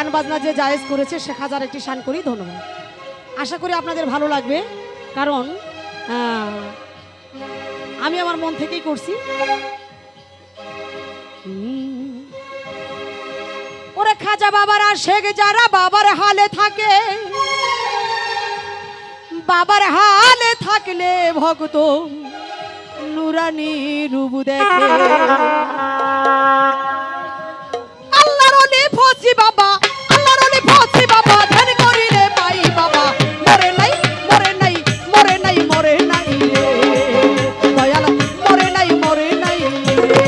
গান বাজনা যে জায়েজ করেছে শেখ হাজার একটি শান করি। ধন্যবাদ। আশা করি আপনাদের ভালো লাগবে, কারণ আমি আমার মন থেকেই করছি। ওরে খাজা বাবারা শেখ যারা বাবার হালে থাকে, বাবার হালে থাকলে ভক্ত নুরানি রূপ দেখে। আল্লাহর ওলি ফসি বাবা, আল্লাহর ওলি ফসি বাবা, ধ্যান করিলে পাই বাবা। মরে নাই মরে নাই মরে নাই মরে নাই রে দয়াল, মরে নাই মরে নাই রে।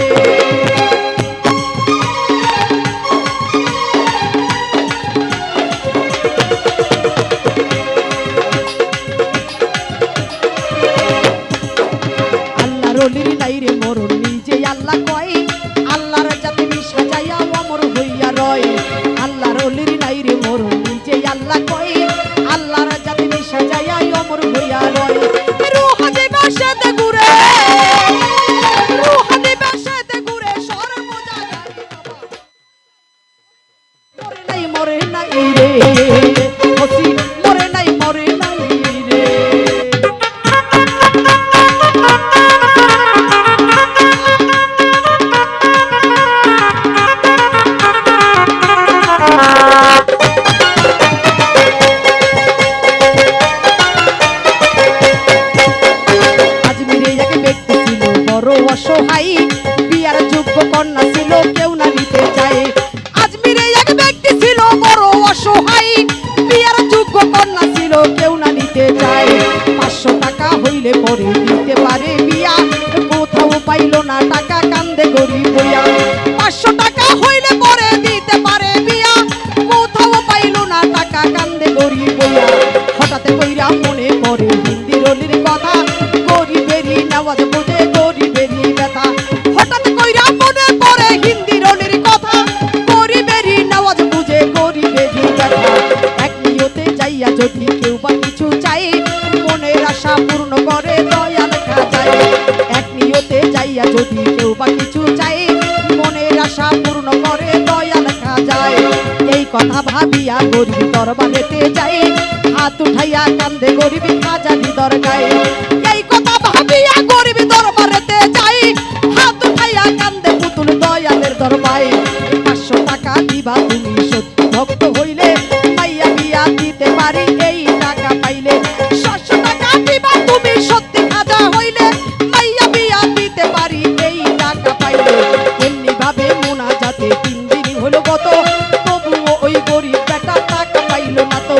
আল্লাহর ওলির নাই রে মরণ, নিজে আল্লাহ কয় আল্লাহর জাতি সাজাইয়া অমর হইয়া রয়। আল্লাহর ওলির নাই রে মরণ, নিজে আল্লাহ কয় আল্লাহর জাতি সাজাইয়া অমর হইয়া রয়। রুহানি বাসাতে ঘুরে, রুহানি বাসাতে ঘুরে সর্বজায়গায় মরে নাই মরে নাই রে ফসি, মরে নাই মরে নাই রে। অসহায় বিয়ার যোগ্য কন্যা ছিল, কেউ না নিতে চায়। আজমিরে এক ব্যক্তি ছিল বড় অসহায়, বিয়ার যোগ্য কন্যা ছিল, কেউ না নিতে চায়। 500 টাকা হইলে পরে দিতে পারে বিয়া, কোথাও পাইল না টাকা কান্দে গরিব বইয়া। 500 টাকা হইলে পরে দিতে পারে বিয়া, কোথাও পাইল না টাকা কান্দে গরিব বইয়া। হঠাৎ কইরা মনে পড়ে হিন্দির অলির কথা, গরিবেরই নেওয়াজ বোঝে গরিবেরই ব্যথা। হঠাৎ কইরা মনে পড়ে হিন্দির অলির কথা, গরিবেরই নেওয়াজ বুঝে গরিবেরই ব্যথা। এক নিয়তে যাইয়া যদি কেউ বা কিছু চাই, মনের আশা পূর্ণ করে দয়াল খাজায়। এক নিয়তে যাইয়া যদি কেউ বা কিছু চাই, মনের আশা পূর্ণ করে দয়াল খাজায়। এই কথা ভাবিয়া গরিব দরবারেতে যাই, হাত উঠাইয়া কান্দে গরিব খাজারি দরগায়। এই কথা ভাবিয়া গরিব দরবারেতে যাই, হাত উঠাইয়া কান্দে পুতুল দয়ালের দরবারে। 500 টাকা দিবা তুমি সত্যি ভক্ত হইলে, মাইয়া বিয়া দিতে পারি এই টাকা পাইলে। 700 টাকা দিবা তুমি সত্যি খাজা হইলে, মাইয়া বিয়া দিতে পারি এই টাকা পাইলে। এমনি ভাবে মুনাজাতে 3 দিন হলো গত, তবুও ওই গরিব বেটা টাকা পাইল না তো।